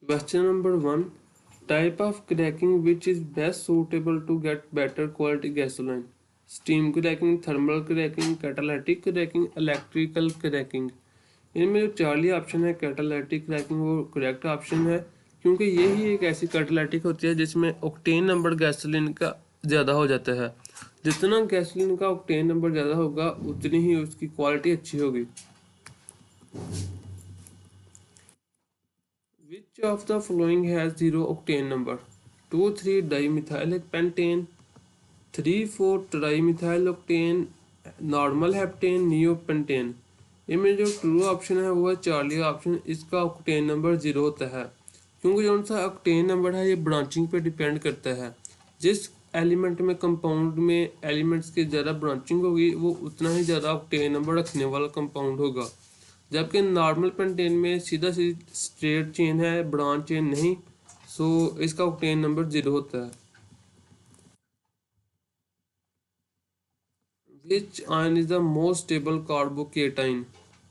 Question number 1. Type of cracking which is best suitable to get better quality gasoline. Steam cracking, thermal cracking, catalytic cracking, electrical cracking. इनमें जो Charlie option है catalytic cracking वो correct option है, क्योंकि यही एक ऐसी catalytic होती है जिसमें ऑक्टेन नंबर गैसोलीन का ज़्यादा हो जाता है। जितना गैसोलीन का ऑक्टेन नंबर ज़्यादा होगा उतनी ही उसकी क्वालिटी अच्छी होगी। Which of the following has 0 octane number? 2,3 dimethyl pentane, 3,4 trimethyl normal heptane, neopentane. इनमें जो ट्रू ऑप्शन है वो है चार्ली ऑप्शन। इसका ऑक्टेन नंबर 0 होता है, क्योंकि जो सा ऑक्टेन नंबर है ये ब्रांचिंग पे डिपेंड करता है। जिस एलिमेंट में कंपाउंड में एलिमेंट्स की ज़्यादा ब्रांचिंग होगी वो उतना ही ज़्यादा ऑक्टेन नंबर रखने वाला कंपाउंड होगा, जबकि नॉर्मल पेंटेन में सीधा स्ट्रेट चेन है, ब्रांच चेन नहीं, सो इसका ऑक्टेन नंबर 0 होता है। Which ion is the most stable carbocation?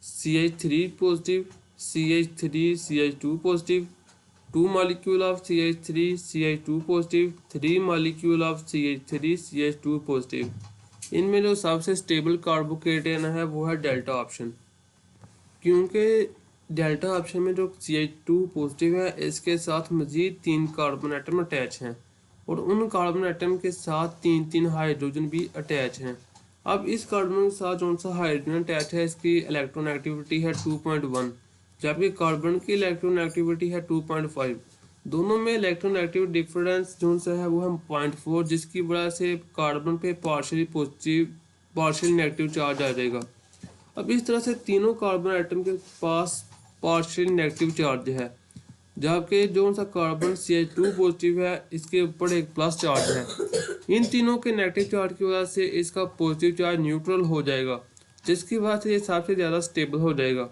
CH3 positive, CH3 CH2 positive, 2 molecule of CH3 CH2 positive, 3 molecule of CH3 CH2 positive। इनमें जो सबसे स्टेबल कार्बोकेटन है वो है डेल्टा ऑप्शन, क्योंकि डेल्टा ऑप्शन में जो CH2 पॉजिटिव है इसके साथ मज़ीद 3 कार्बन एटम अटैच हैं और उन कार्बन एटम के साथ 3 हाइड्रोजन भी अटैच हैं। अब इस कार्बन के साथ जो सा हाइड्रोजन अटैच है इसकी इलेक्ट्रॉन है 2.1, जबकि कार्बन की इलेक्ट्रॉन है 2.5। दोनों में इलेक्ट्रॉन डिफरेंस जो सा है वो है 0.4, जिसकी वजह से कार्बन पे partially positive partial negative charge आ जाएगा। अब इस तरह से तीनों कार्बन एटम के पास पार्शियल नेगेटिव चार्ज है, जबकि जो सा कार्बन CH2 पॉजिटिव है इसके ऊपर एक प्लस चार्ज है। इन तीनों के नेगेटिव चार्ज की वजह से इसका पॉजिटिव चार्ज न्यूट्रल हो जाएगा, जिसकी वजह से ये सबसे ज़्यादा स्टेबल हो जाएगा।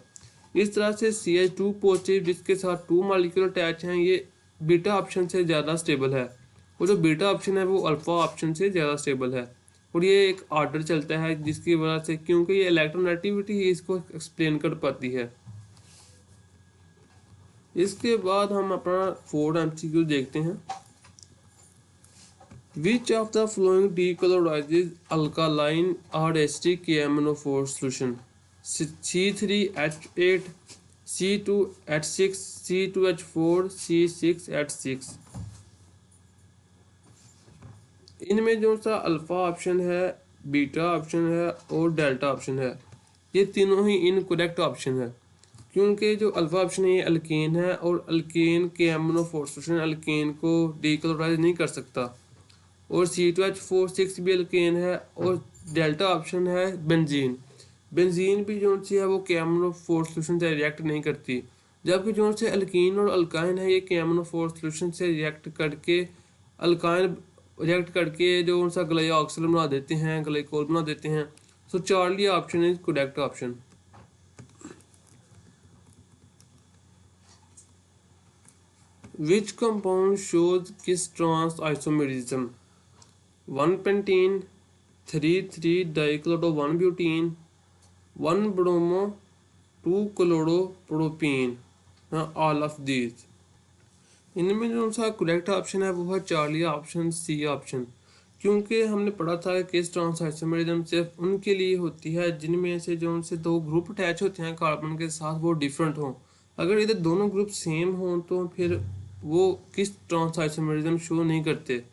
इस तरह से CH2 पॉजिटिव जिसके साथ 2 मॉलिक्यूल अटैच हैं ये बीटा ऑप्शन से ज़्यादा स्टेबल है, और जो बीटा ऑप्शन है वो अल्फा ऑप्शन से ज़्यादा स्टेबल है। और ये एक ऑर्डर चलता है जिसकी वजह से, क्योंकि ये इलेक्ट्रोनेगेटिविटी ही इसको एक्सप्लेन कर पाती है। इसके बाद हम अपना 4 MCQ देखते हैं। Which of the following decolorizes alkaline or acidic KMNO4 solution? C3H8, C2H6, C2H4, C6H6। इनमें जो सा अल्फा ऑप्शन है, बीटा ऑप्शन है और डेल्टा ऑप्शन है, ये तीनों ही इनकरेक्ट ऑप्शन है, क्योंकि जो अल्फा ऑप्शन है ये अल्केन है और अल्केन के KMNO4 सॉल्यूशन अल्केन को डीक्लोराइज नहीं कर सकता, और C2H46 भी अल्केन है, और डेल्टा ऑप्शन है बेंजीन। बेंजीन भी जो सी है वो KMNO4 सॉल्यूशन से रिएक्ट नहीं करती, जबकि जो से अल्कीन और अल्काइन है ये KMNO4 सॉल्यूशन से रिएक्ट करके अल्काइन रिएक्ट करके जो सा ग्लाइऑक्सिल बना देते हैं, ग्लाइकोल बना देते हैं। So Charlie option is correct option. Which compound shows kiss trans isomerism? 1 pentene, 3,3-dichloro-1-butene, 1 bromo, 2 chloropropene, all of these। इनमें जो सा करेक्ट ऑप्शन है वो है चार्ली ऑप्शन, सी ऑप्शन, क्योंकि हमने पढ़ा था कि किस ट्रांस आइसोमेरिज्म सिर्फ उनके लिए होती है जिनमें से जो उनसे 2 ग्रुप अटैच होते हैं कार्बन के साथ वो डिफरेंट हों। अगर इधर दोनों ग्रुप सेम हों तो फिर वो किस ट्रांस आइसोमेरिज्म शो नहीं करते,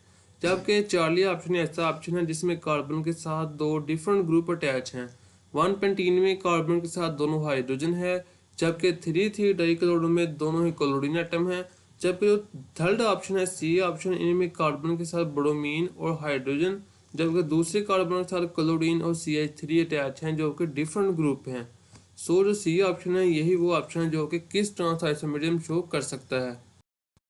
जबकि चार्ली ऑप्शन ऐसा ऑप्शन है जिसमें कार्बन के साथ 2 डिफरेंट ग्रुप अटैच हैं। 1 पेंटीन में कार्बन के साथ दोनों हाइड्रोजन है, जबकि 3,3-डाइक्लोरो में दोनों ही क्लोरीन एटम है, जबकि जो थर्ड ऑप्शन है सी ऑप्शन, इनमें कार्बन के साथ ब्रोमीन और हाइड्रोजन, जबकि दूसरे कार्बन के साथ क्लोरीन और CH3 अटैच हैं जो कि डिफरेंट ग्रुप हैं। सो जो सी ऑप्शन है यही वो ऑप्शन है जो कि किस ट्रांस आइसोमेरिज्म शो कर सकता है।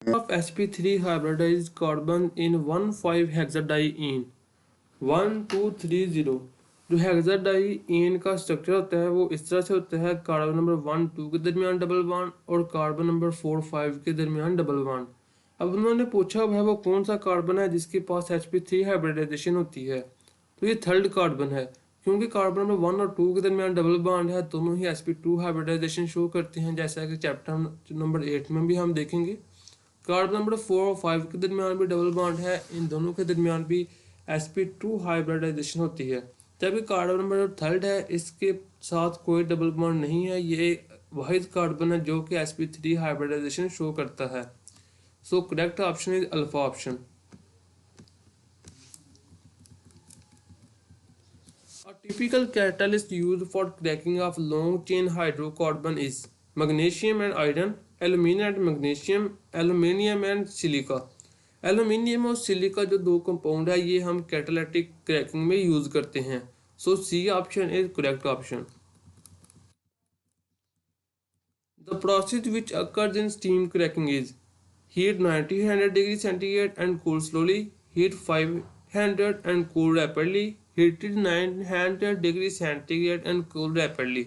of sp3 hybridized carbon in 1,5-hexadiene 1,2,3,0। जो हेक्साडाइइन का स्ट्रक्चर होता है वो इस तरह से होता है, कार्बन नंबर 1 2 के दरमियान डबल बॉन्ड और कार्बन नंबर 4 5 के दरमियान डबल बॉन्ड। अब उन्होंने पूछा है वो कौन सा कार्बन है जिसके पास sp3 हाइब्रिडाइजेशन होती है, तो ये थर्ड कार्बन है, क्योंकि कार्बन नंबर 1 और 2 के दरमियान डबल बॉन्ड है, दोनों ही sp2 हाइब्रिडाइजेशन शो करते हैं, जैसा कि चैप्टर नंबर 8 में भी हम देखेंगे। कार्बन नंबर 4 और 5 के दरमियान भी डबल बॉन्ड है, इन दोनों के दरमियान भी sp2 हाइब्रिडाइजेशन होती है। जबकि कार्बन नंबर थर्ड है, इसके साथ कोई डबल बॉन्ड नहीं है, ये वाहिद कार्बन है जो कि sp3 हाइब्रिडाइजेशन शो करता है। So correct option is alpha option. A typical catalyst used for cracking of long chain hydrocarbon is magnesium and iron, aluminium and magnesium, aluminium and silica। Aluminium और silica जो दो compound है ये हम catalytic cracking में use करते हैं। So C option is correct option. The process which occurs in steam cracking is heat 90-100 degree centigrade and cool slowly, heat 500 and cool rapidly, heated 900 degree centigrade and cool rapidly।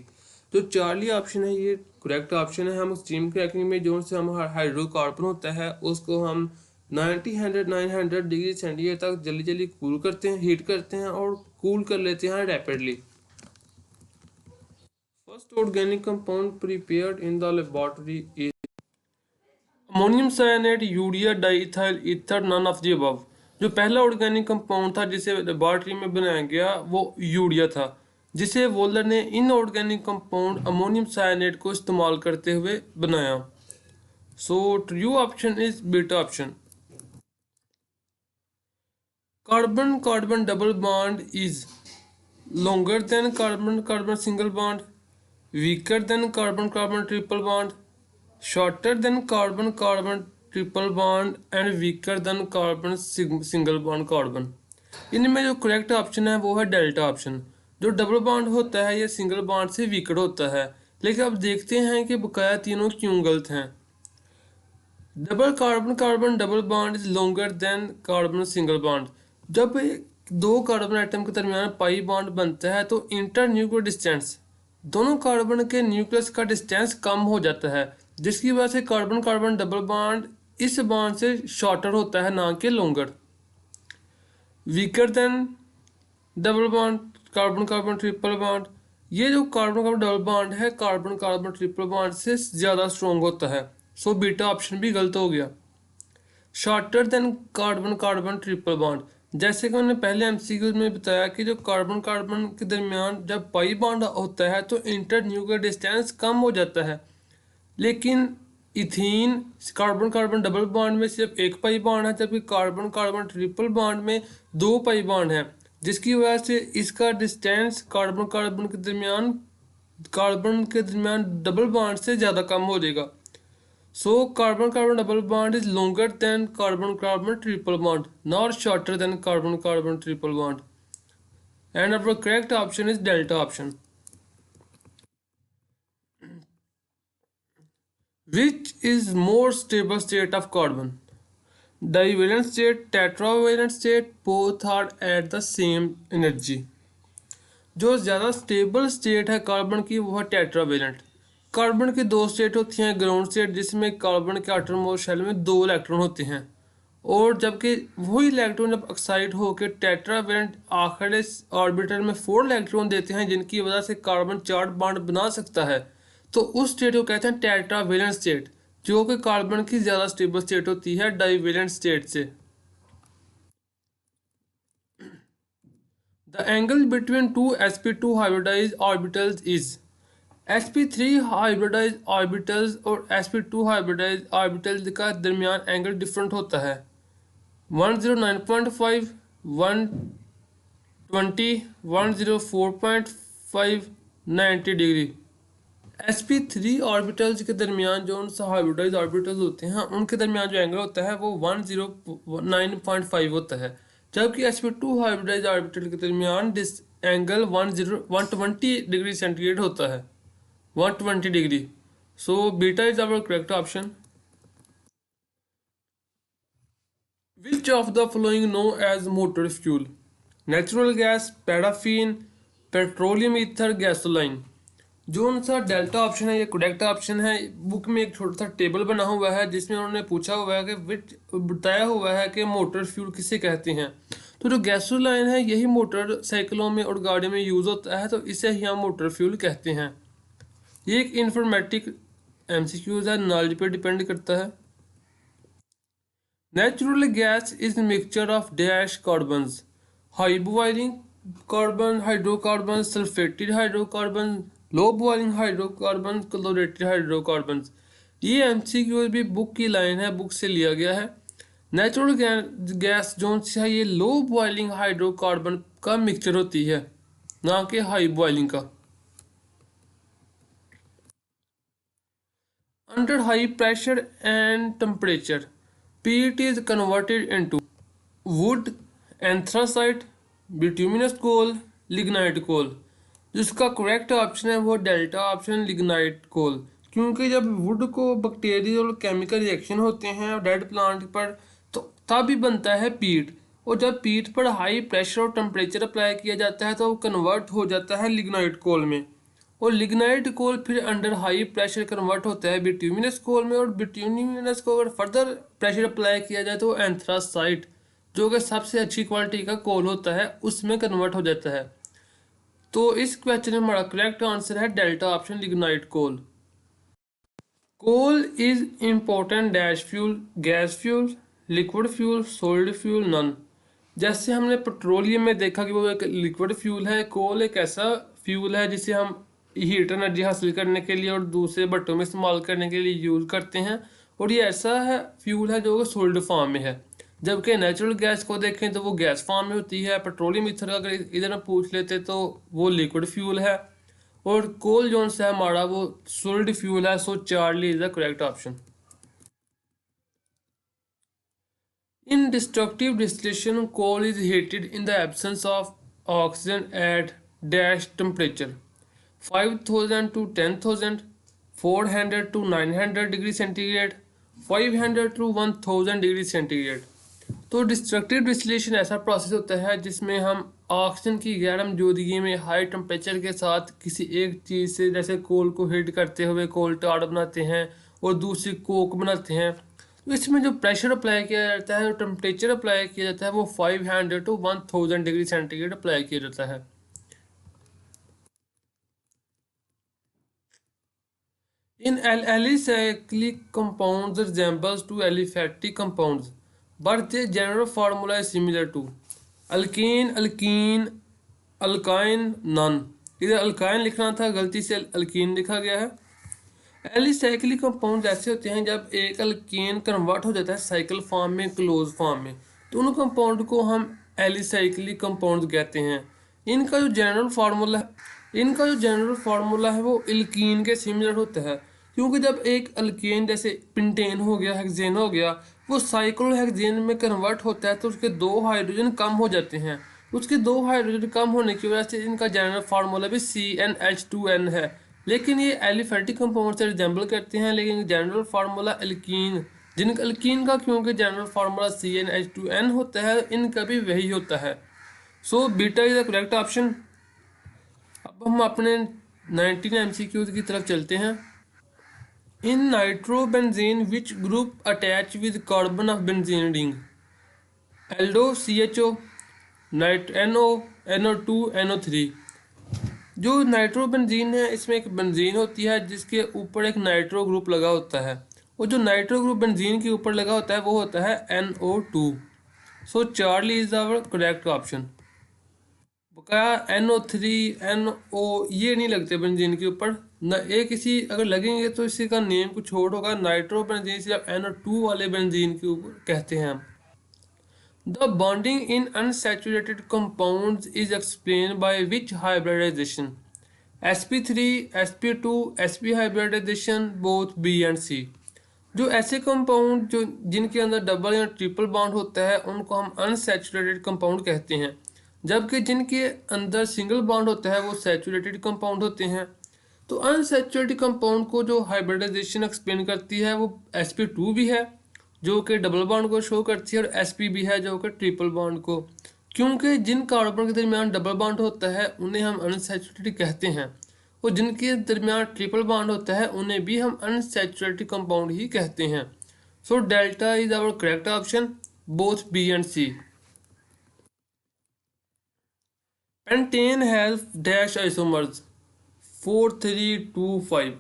जो Charlie option है ये correct option है। हम steam cracking में जो से हम hydrocarbon होता है उसको हम 900 डिग्री सेंटीग्रेड तक जल्दी जल्दी कूल करते हैं, हीट करते हैं और कूल कर लेते हैं rapidly. First organic compound prepared in the laboratory is ammonium cyanide, urea, diethyl ether, none of the above. जो पहला ऑर्गेनिक कंपाउंड था जिसे लेबोरेटरी में बनाया गया वो यूरिया था, जिसे वोलर ने इनऑर्गेनिक कंपाउंड अमोनियम साइनाइड को इस्तेमाल करते हुए बनाया। So true option is beta option. Carbon carbon double bond is longer than carbon carbon single bond, weaker than carbon carbon triple bond, shorter than carbon carbon triple bond and weaker than carbon single bond carbon। इनमें जो correct option है वो है delta option. जो double bond होता है ये single bond से वीकर होता है, लेकिन अब देखते हैं कि बकाया तीनों क्यों गलत हैं। Double carbon carbon double bond is longer than carbon single bond. जब दो कार्बन एटम के दरमियान पाई बॉन्ड बनता है तो इंटर न्यूक्लियर डिस्टेंस, दोनों कार्बन के न्यूक्लियस का डिस्टेंस कम हो जाता है, जिसकी वजह से कार्बन कार्बन डबल बॉन्ड इस बॉन्ड से शॉर्टर होता है ना कि longer. Weaker then double bond carbon carbon triple bond, ये जो कार्बन कार्बन डबल बॉन्ड है कार्बन कार्बन ट्रिपल बॉन्ड से ज़्यादा स्ट्रॉन्ग होता है। सो बीटा ऑप्शन भी गलत हो गया। Shorter than carbon carbon triple bond, जैसे कि मैंने पहले एमसीक्यू में बताया कि जो कार्बन कार्बन के दरमियान जब पाई बॉन्ड होता है तो इंटर न्यूक्लियर डिस्टेंस कम हो जाता है, लेकिन ethene carbon carbon double bond में सिर्फ एक पाई बॉन्ड है, जबकि कार्बन कार्बन ट्रिपल बॉन्ड में दो पाई बॉन्ड है, जिसकी वजह से इसका डिस्टेंस कार्बन कार्बन के दरमियान डबल बॉन्ड से ज़्यादा कम हो जाएगा। So carbon carbon double bond is longer than carbon carbon triple bond, not shorter than carbon carbon triple bond. And our correct option is delta option. Which is more stable state of carbon? Divalent state, tetravalent state, both are at the same energy। जो ज़्यादा stable state है carbon की वो है tetravalent. Carbon की दो state होती हैं, ग्राउंड स्टेट जिसमें कार्बन के एटम और शेल में 2 इलेक्ट्रॉन होते हैं, और जबकि वही इलेक्ट्रॉन जब ऑक्साइड होकर टेट्रावेलेंट आखिरी ऑर्बिटल में 4 इलेक्ट्रॉन देते हैं, जिनकी वजह से कार्बन 4 बॉन्ड बना सकता है, तो उस स्टेट को कहते हैं टेट्रावेलेंट स्टेट, जो कि कार्बन की ज़्यादा स्टेबल स्टेट होती है डाइवेलेंट स्टेट से। The angle between two sp2 hybridized orbitals is sp3 hybridise orbitals और sp2 हाइब्रिडाइज ऑर्बिटल्स का दरमियान एंगल डिफरेंट होता है 109.5, 120, 104.5, 90 डिग्री। sp3 ऑर्बिटल्स के दरमियान जो उनसे हाइब्रिडाइज ऑर्बिटल्स होते हैं उनके दरमियान जो एंगल होता है वो 109.5 होता है, जबकि sp2 हाइब्रिडाइज ऑर्बिटल के दरमियान एंगल 120 डिग्री सेंटीग्रेड होता है, 120 degree. So beta is our correct option. Which of the following known as motor fuel? Natural gas, paraffin, petroleum ether, gasoline. जो उनका डेल्टा ऑप्शन है ये करेक्ट ऑप्शन है। Book में एक छोटा सा टेबल बना हुआ है जिसमें उन्होंने पूछा हुआ है कि विच बताया हुआ है कि मोटर फ्यूल किसे कहते हैं। तो जो गैसोलाइन है यही मोटर साइकिलों में और गाड़ियों में यूज़ होता है, तो इसे ही हम मोटर फ्यूल कहते हैं। ये एक इंफॉर्मेटिक एमसीक्यूज है, नॉलेज पे डिपेंड करता है। Natural gas is a mixture of dash carbons, high boiling carbon hydrocarbons, sulfated hydrocarbons, low boiling hydrocarbons, chlorinated hydrocarbons। ये एमसीक्यू भी बुक की लाइन है, बुक से लिया गया है। नेचुरल गैस जो है ये लो बॉइलिंग हाइड्रोकार्बन का मिक्सचर होती है, ना कि हाई बॉइलिंग का। Under high pressure and temperature, peat is converted into wood, anthracite, bituminous coal, lignite coal। जिसका करेक्ट ऑप्शन है वो डेल्टा ऑप्शन लिग्नाइट कोल, क्योंकि जब वुड को बैक्टीरियल और केमिकल रिएक्शन होते हैं डेड प्लांट पर तो तभी बनता है पीट, और जब पीट पर हाई प्रेशर और टेम्परेचर अप्लाई किया जाता है तो वो कन्वर्ट हो जाता है लिग्नाइट कोल में, और लिग्नाइट कोल फिर अंडर हाई प्रेशर कन्वर्ट होता है बिट्यूमिनस कोल में, और बिट्यूमिनस को अगर फर्दर प्रेशर अप्लाई किया जाए तो एंथ्रासाइट जो कि सबसे अच्छी क्वालिटी का कोल होता है उसमें कन्वर्ट हो जाता है। तो इस क्वेश्चन में हमारा करेक्ट आंसर है delta option lignite coal. Coal is important dash fuel, gas fuel, liquid fuel, solid fuel, none. जैसे हमने पेट्रोलियम में देखा कि वो एक लिक्विड फ्यूल है, कोल एक ऐसा फ्यूल है जिसे हम हीट एनर्जी हासिल करने के लिए और दूसरे भट्टों में इस्तेमाल करने के लिए यूज़ करते हैं, और ये ऐसा है फ्यूल है जो सॉलिड फॉर्म में है। जबकि नेचुरल गैस को देखें तो वो गैस फॉर्म में होती है। पेट्रोलियम ईथर अगर इधर हम पूछ लेते तो वो लिक्विड फ्यूल है, और कोल जोन से हमारा वो सॉलिड फ्यूल है। So Charlie is the correct option. In destructive distillation, coal is heated in the absence of oxygen at dash temperature 5000 to 10,000, 400 to 900 degree centigrade, 500 to 1000 degree centigrade. तो destructive distillation ऐसा process होता है जिसमें हम oxygen की गैर मौजूदगी में हाई टेम्परेचर के साथ किसी एक चीज़ से, जैसे कोल को हीट करते हुए कोल टार बनाते हैं और दूसरी कोक बनाते हैं। तो इसमें जो प्रेशर अप्लाई किया जाता है, जो टेम्परेचर अप्लाई किया जाता है वो 500 टू 1000 डिग्री सेंटीग्रेड अप्लाई किया जाता है। In alicyclic compounds resembles to aliphatic compounds, but their general formula is similar to alkane, alkene, alkyne, none। इधर अल्काइन लिखना था, गलती से अल्कीन लिखा गया है। एलिसाइक्लिक कंपाउंड ऐसे होते हैं जब एक अल्केन कन्वर्ट हो जाता है साइकिल फॉर्म में क्लोज फॉर्म में, तो उन कंपाउंड को हम एलिसाइक्लिक कंपाउंड कहते हैं। इनका जो जनरल फार्मूला है वो एल्कीन के सिमिलर होता है, क्योंकि जब एक अल्केन जैसे पेंटेन हो गया, हेक्सेन हो गया, वो साइक्लोहेक्सेन में कन्वर्ट होता है तो उसके 2 हाइड्रोजन कम हो जाते हैं। उसके 2 हाइड्रोजन कम होने की वजह से इनका जनरल फार्मूला भी CnH2n है। लेकिन ये एलिफेटिक कंपाउंड से रिजेंबल करते हैं, लेकिन जनरल फार्मूला एल्कीन एल्कीन का क्योंकि जनरल फार्मूला CnH2n होता है, इनका भी वही होता है। So beta is the correct option. अब हम अपने 19 MCQ की तरफ चलते हैं। In nitrobenzene which group attach with carbon of benzene ring? Aldo CHO, nitro NO, NO2, NO3। जो नाइट्रोबेंजीन है इसमें एक बेंजीन होती है जिसके ऊपर एक नाइट्रो ग्रुप लगा होता है, और जो नाइट्रो ग्रुप बेंजीन के ऊपर लगा होता है वो होता है NO2। So Charlie is our correct option. बकाया NO3, NO ये नहीं लगते बेंजीन के ऊपर न, एक किसी अगर लगेंगे तो इसी का नेम कुछ और होगा। नाइट्रो बेंजीन सिर्फ NO2 वाले बेंजीन के ऊपर कहते हैं हम। The bonding in unsaturated compounds is explained by which hybridization? sp3, sp2, sp hybridization, both B and C। जो ऐसे कंपाउंड जो जिनके अंदर डबल या ट्रिपल बॉन्ड होता है उनको हम अनसैचुरेटेड कंपाउंड कहते हैं, जबकि जिनके अंदर सिंगल बॉन्ड होता है वो सैचुरेटेड कंपाउंड होते हैं। तो अनसैचुरेटेड कंपाउंड को जो हाइब्रिडाइजेशन एक्सप्लेन करती है वो sp2 भी है जो कि डबल बॉन्ड को शो करती है, और sp भी है जो कि ट्रिपल बॉन्ड को। क्योंकि जिन कार्बन के दरमियान डबल बॉन्ड होता है उन्हें हम अनसैचुरेटेड कहते हैं, और जिनके दरमियान ट्रिपल बॉन्ड होता है उन्हें भी हम अनसैचुरेटेड कंपाउंड ही कहते हैं। So delta is our correct option, both B and C। Pentane has dash isomers 4, 3, 2, 5।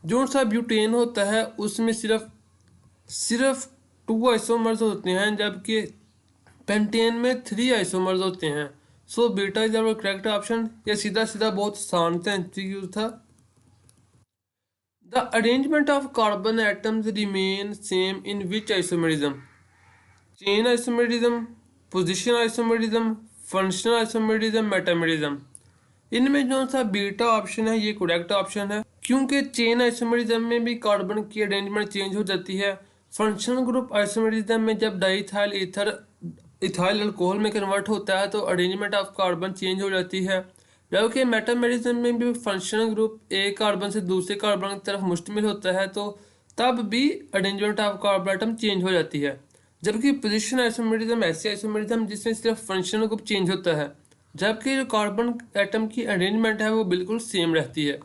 जो सा ब्यूटेन होता है उसमें सिर्फ 2 आइसोमर्स होते हैं, जबकि पेंटेन में 3 आइसोमर्स होते हैं। So beta is our correct option. ये सीधा सीधा बहुत आसान था, एमसीक्यू था। The arrangement of carbon atoms remain same in which isomerism? Chain isomerism, position isomerism, functional isomerism, metamerism. इनमें जो सा बीटा ऑप्शन है ये करेक्ट ऑप्शन है, क्योंकि चेन आइसोमरिज्म में भी कार्बन की अरेंजमेंट चेंज हो जाती है। फंक्शनल ग्रुप आइसोमरिज्म में जब डाईथाइल ईथर इथाइल अल्कोहल में कन्वर्ट होता है तो अरेंजमेंट ऑफ कार्बन चेंज हो जाती है। जबकि मेटामरिज्म में भी फंक्शनल ग्रुप एक कार्बन से दूसरे कार्बन की तरफ मुश्तमिल होता है, तो तब भी arrangement of carbon atom change हो जाती है। जबकि पोजिशन आइसोमरिज्म ऐसी आइसोमरिज्म जिसमें सिर्फ फंक्शनल ग्रुप चेंज होता है, जबकि जो कार्बन एटम की अरेंजमेंट है वो बिल्कुल सेम रहती है।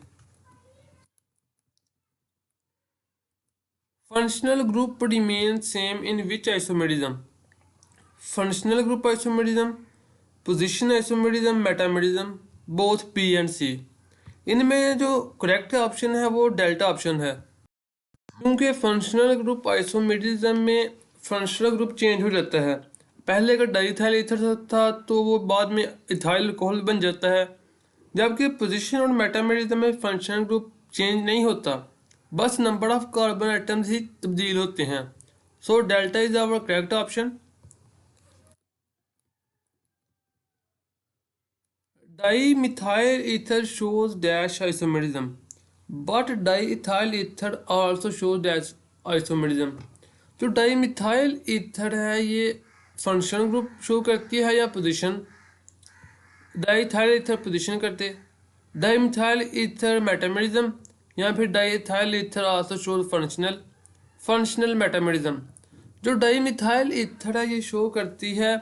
Functional group remain same in which isomerism? Functional group isomerism, position isomerism, metamerism, both P and C. इनमें जो करेक्ट ऑप्शन है वो डेल्टा ऑप्शन है, क्योंकि फंक्शनल ग्रुप आइसोमरिज्म में फंक्शनल ग्रुप चेंज हो जाता है। पहले अगर डाईथाइल ईथर था तो वो बाद में इथाइल अल्कोहल बन जाता है। जबकि पोजीशन और मेटामरिज्म में फंक्शनल ग्रुप चेंज नहीं होता, बस नंबर ऑफ कार्बन एटम्स ही तब्दील होते हैं। So delta is our correct option. Dimethyl ether shows dash isomerism, but diethyl ether also shows dash isomerism. जो डाईमिथाइल ईथर है ये फंक्शनल ग्रुप शो करती है या पोजीशन? डाईइथाइल ईथर पोजीशन करते, डाईमिथाइल ईथर मेटामरिज्म, या फिर diethyl ether also shows functional metamerism. जो डाईमिथाइल ईथर है ये शो करती है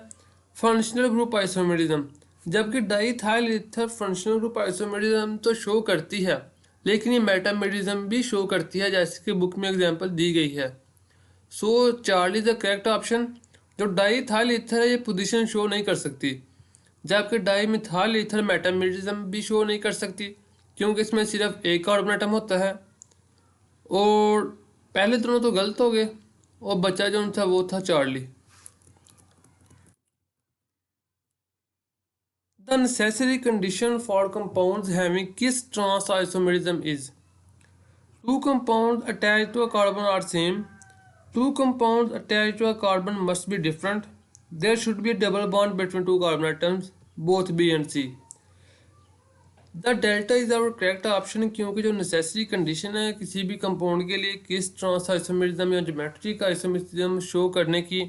फंक्शनल ग्रुप आइसोमरिज्म, जबकि diethyl ether functional group isomerism तो शो करती है, लेकिन ये मेटामरिज्म भी शो करती है, जैसे कि बुक में एग्जांपल दी गई है। So Charlie the correct option. जो डाईइथाइल ईथर है ये पोजीशन शो नहीं कर सकती, जबकि डाईमिथाइल ईथर मेटामरिज्म भी शो नहीं कर सकती, क्योंकि इसमें सिर्फ एक कार्बन एटम होता है। और पहले दोनों तो गलत हो गए, और बचा जो था वो था Charlie. The necessary condition for compounds having kiss trans isomerism is: two compounds attached to a carbon are same. Two compounds attached to a carbon must be different. There should be a double bond between two carbon atoms, both B and C. The delta is our correct option, क्योंकि जो necessary condition है किसी भी compound के लिए किस trans isomerism या geometric isomerism show करने की,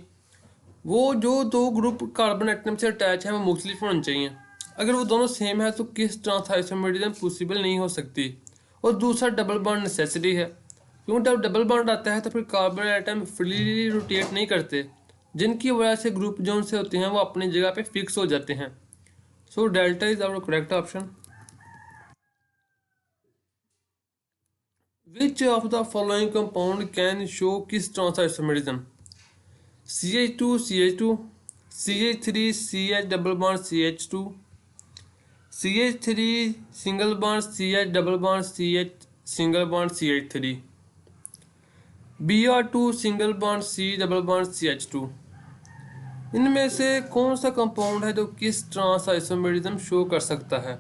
वो जो दो ग्रुप कार्बन एटम से अटैच है वो मुख्तलिफ होने चाहिए। अगर वो दोनों सेम है तो किस ट्रांस आइसोमरिज्म पॉसिबल नहीं हो सकती। और दूसरा डबल बॉन्ड नेसेसरी है, क्योंकि जब डबल बॉन्ड आता है तो फिर कार्बन एटम फ्रीली रोटेट नहीं करते, जिनकी वजह से ग्रुप जोन से होते हैं वो अपनी जगह पे फिक्स हो जाते हैं। So delta is our correct option. Which of the following compound can show kiss trans isomerism? CH2 CH2, CH3 CH double bond CH2, CH3 single bond CH double bond CH single bond CH3, Br2 single bond C double bond CH2। इनमें से कौन सा compound है जो किस trans isomerism show कर सकता है?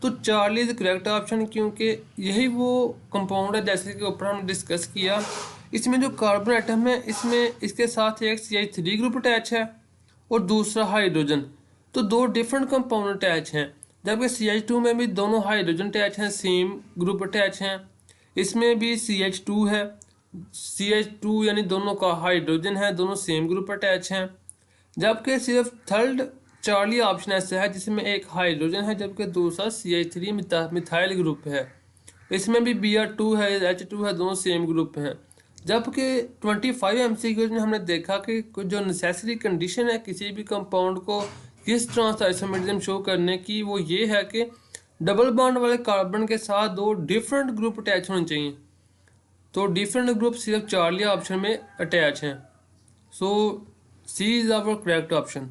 तो चार्ली इज करेक्ट ऑप्शन, क्योंकि यही वो कंपाउंड है जैसे कि ऊपर हमने डिस्कस किया। इसमें जो कार्बन एटम है इसमें इसके साथ एक CH3 ग्रुप अटैच है और दूसरा हाइड्रोजन, तो दो डिफरेंट कंपाउंड अटैच हैं। जबकि CH2 में भी दोनों हाइड्रोजन अटैच हैं, सेम ग्रुप अटैच हैं। इसमें भी CH2 है, CH2 यानी दोनों का हाइड्रोजन है, दोनों सेम ग्रुप अटैच हैं। जबकि सिर्फ थर्ड चार्ली ऑप्शन ऐसा है जिसमें एक हाइड्रोजन है, जबकि दूसरा CH3 मिथाइल ग्रुप है। इसमें भी Br2 है, H2 है, दोनों सेम ग्रुप हैं। जबकि 25 MCQ में हमने देखा कि जो नेसेसरी कंडीशन है किसी भी कंपाउंड को किस ट्रांस आइसोमेरिज्म शो करने की, वो ये है कि डबल बॉन्ड वाले कार्बन के साथ दो डिफरेंट ग्रुप अटैच होने चाहिए। तो डिफरेंट ग्रुप सिर्फ चार्ली ऑप्शन में अटैच हैं। So C is our correct option.